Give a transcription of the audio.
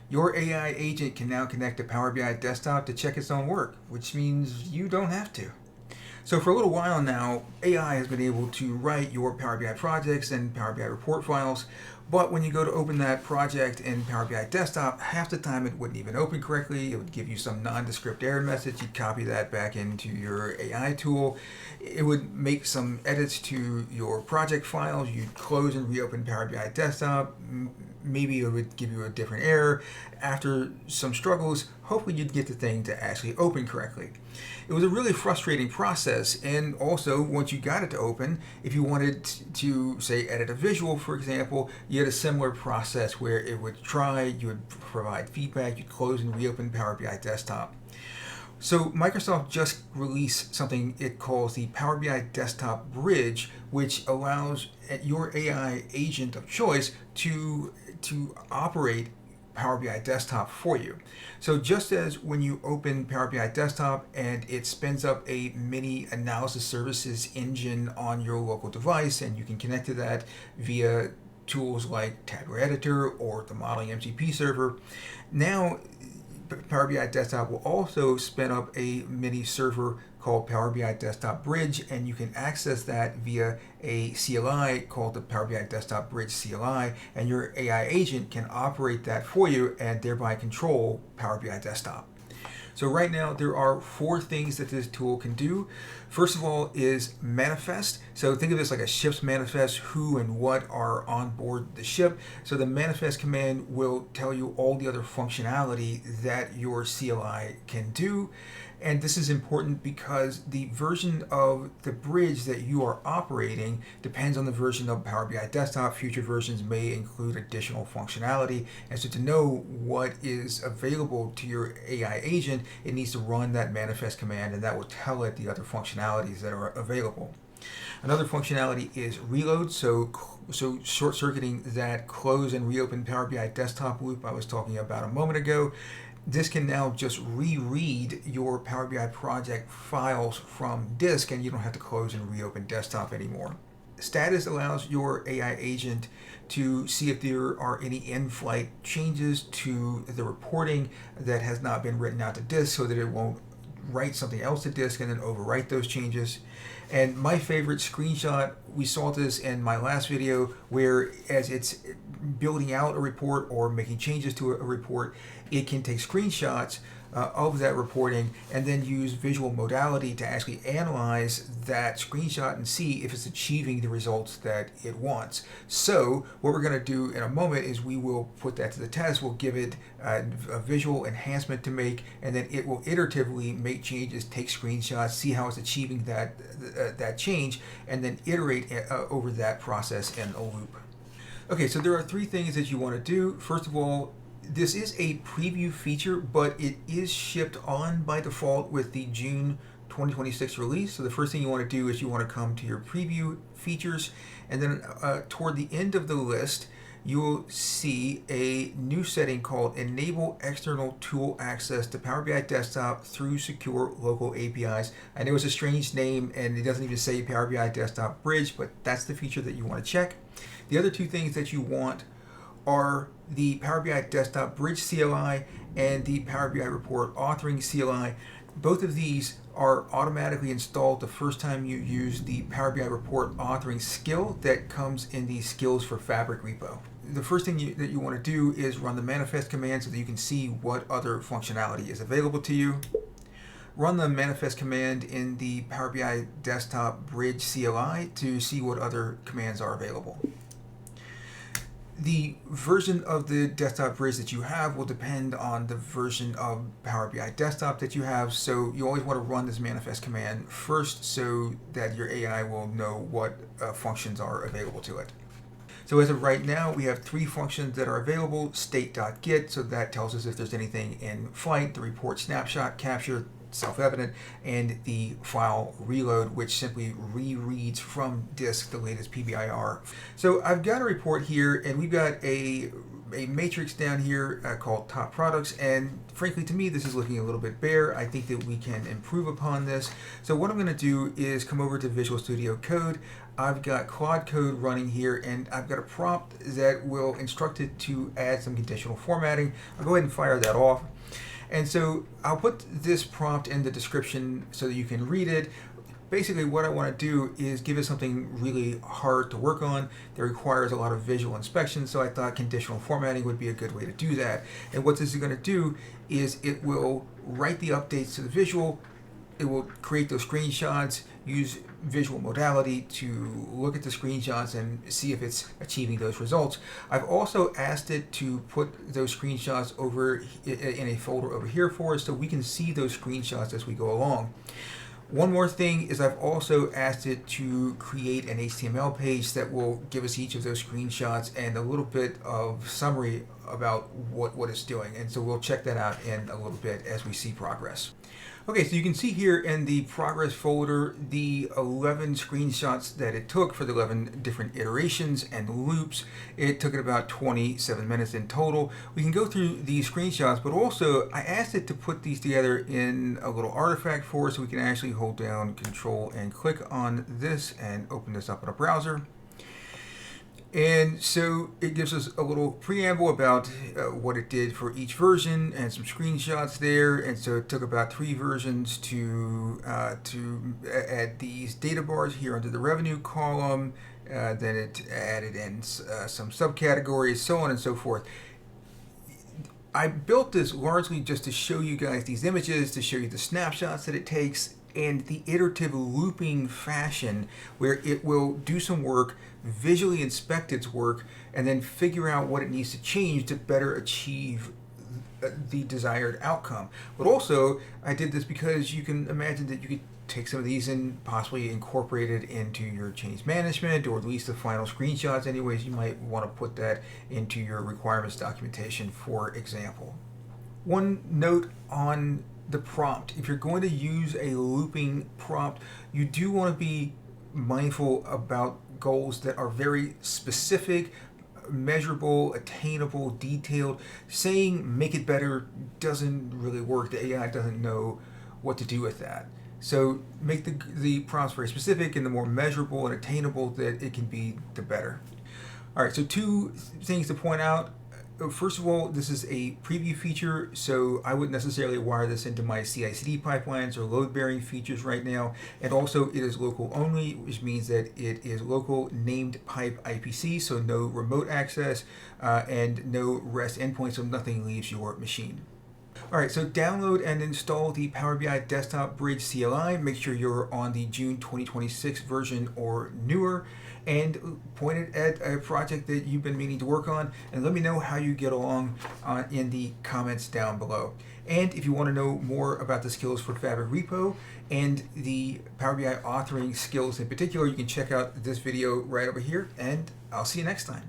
Your AI agent can now connect to Power BI Desktop to check its own work, which means you don't have to. So for a little while now, AI has been able to write your Power BI projects and Power BI report files, but when you go to open that project in Power BI Desktop, half the time it wouldn't even open correctly. It would give you some nondescript error message. You'd copy that back into your AI tool. It would make some edits to your project files. You'd close and reopen Power BI Desktop. Maybe it would give you a different error. After some struggles, hopefully you'd get the thing to actually open correctly. It was a really frustrating process, and also once you got it to open, if you wanted to, say, edit a visual, for example, you had a similar process where it would try, you would provide feedback, you'd close and reopen Power BI Desktop. So Microsoft just released something it calls the Power BI Desktop Bridge, which allows your AI agent of choice to operate Power BI Desktop for you. So just as when you open Power BI Desktop and it spins up a mini analysis services engine on your local device, and you can connect to that via tools like Tabular Editor or the modeling MCP server, now Power BI Desktop will also spin up a mini server called Power BI Desktop Bridge, and you can access that via a CLI called the Power BI Desktop Bridge CLI, and your AI agent can operate that for you and thereby control Power BI Desktop. So right now there are 4 things that this tool can do. First of all is manifest. So think of this like a ship's manifest, who and what are on board the ship. So the manifest command will tell you all the other functionality that your CLI can do. And this is important because the version of the bridge that you are operating depends on the version of Power BI Desktop. Future versions may include additional functionality. And so to know what is available to your AI agent, it needs to run that manifest command, and that will tell it the other functionalities that are available. Another functionality is reload, so short-circuiting that close and reopen Power BI Desktop loop I was talking about a moment ago. This can now just reread your Power BI project files from disk, and you don't have to close and reopen desktop anymore. Status allows your AI agent to see if there are any in-flight changes to the reporting that has not been written out to disk, so that it won't write something else to disk and then overwrite those changes. And my favorite screenshot, we saw this in my last video, where as it's building out a report or making changes to a report, it can take screenshots of that reporting and then use visual modality to actually analyze that screenshot and see if it's achieving the results that it wants. So what we're going to do in a moment is we will put that to the test. We'll give it a visual enhancement to make, and then it will iteratively make changes, take screenshots, see how it's achieving that change, and then iterate over that process in a loop. Okay, so there are 3 things that you want to do. First of all, this is a preview feature, but it is shipped on by default with the June 2026 release. So the first thing you want to do is you want to come to your preview features, and then toward the end of the list, you'll see a new setting called Enable External Tool Access to Power BI Desktop through Secure Local APIs. I know it's a strange name, and it doesn't even say Power BI Desktop Bridge, but that's the feature that you want to check. The other 2 things that you want are the Power BI Desktop Bridge CLI and the Power BI Report Authoring CLI. Both of these are automatically installed the first time you use the Power BI Report Authoring skill that comes in the Skills for Fabric repo. The first thing that you want to do is run the manifest command so that you can see what other functionality is available to you. Run the manifest command in the Power BI Desktop Bridge CLI to see what other commands are available. The version of the desktop bridge that you have will depend on the version of Power BI Desktop that you have, so you always want to run this manifest command first so that your AI will know what functions are available to it. So as of right now, we have 3 functions that are available: state.get, so that tells us if there's anything in flight; the report snapshot capture, self-evident, and the file reload, which simply rereads from disk the latest PBIR. So I've got a report here, and we've got a matrix down here called top products, and frankly to me this is looking a little bit bare. I think that we can improve upon this. So what I'm going to do is come over to Visual Studio Code. I've got Claude Code running here, and I've got a prompt that will instruct it to add some conditional formatting. I'll go ahead and fire that off. And so I'll put this prompt in the description so that you can read it. Basically, what I want to do is give it something really hard to work on that requires a lot of visual inspection, so I thought conditional formatting would be a good way to do that. And what this is going to do is it will write the updates to the visual, it will create those screenshots, use visual modality to look at the screenshots and see if it's achieving those results. I've also asked it to put those screenshots over in a folder over here for us so we can see those screenshots as we go along. One more thing is I've also asked it to create an HTML page that will give us each of those screenshots and a little bit of summary about what it's doing. And so we'll check that out in a little bit as we see progress. Okay, so you can see here in the progress folder the 11 screenshots that it took for the 11 different iterations and loops. It took it about 27 minutes in total. We can go through these screenshots, but also I asked it to put these together in a little artifact for us so we can actually hold down Control and click on this and open this up in a browser. And so it gives us a little preamble about what it did for each version and some screenshots there. And so it took about 3 versions to add these data bars here under the revenue column. Then it added in some subcategories, so on and so forth. I built this largely just to show you guys these images, to show you the snapshots that it takes, and the iterative looping fashion where it will do some work, visually inspect its work, and then figure out what it needs to change to better achieve the desired outcome. But also, I did this because you can imagine that you could take some of these and possibly incorporate it into your change management, or at least the final screenshots. Anyways, you might want to put that into your requirements documentation, for example. One note on the prompt: if you're going to use a looping prompt, you do want to be mindful about goals that are very specific, measurable, attainable, detailed. Saying make it better doesn't really work. The AI doesn't know what to do with that. So make the prompts very specific, and the more measurable and attainable that it can be, the better. All right, so 2 things to point out. First of all, this is a preview feature, so I wouldn't necessarily wire this into my CI/CD pipelines or load-bearing features right now. And also, it is local only, which means that it is local named pipe IPC, so no remote access and no REST endpoint, so nothing leaves your machine. All right, so download and install the Power BI Desktop Bridge CLI. Make sure you're on the June 2026 version or newer, and point it at a project that you've been meaning to work on, and let me know how you get along in the comments down below. And if you want to know more about the skills for Fabric Repo and the Power BI authoring skills in particular, you can check out this video right over here, and I'll see you next time.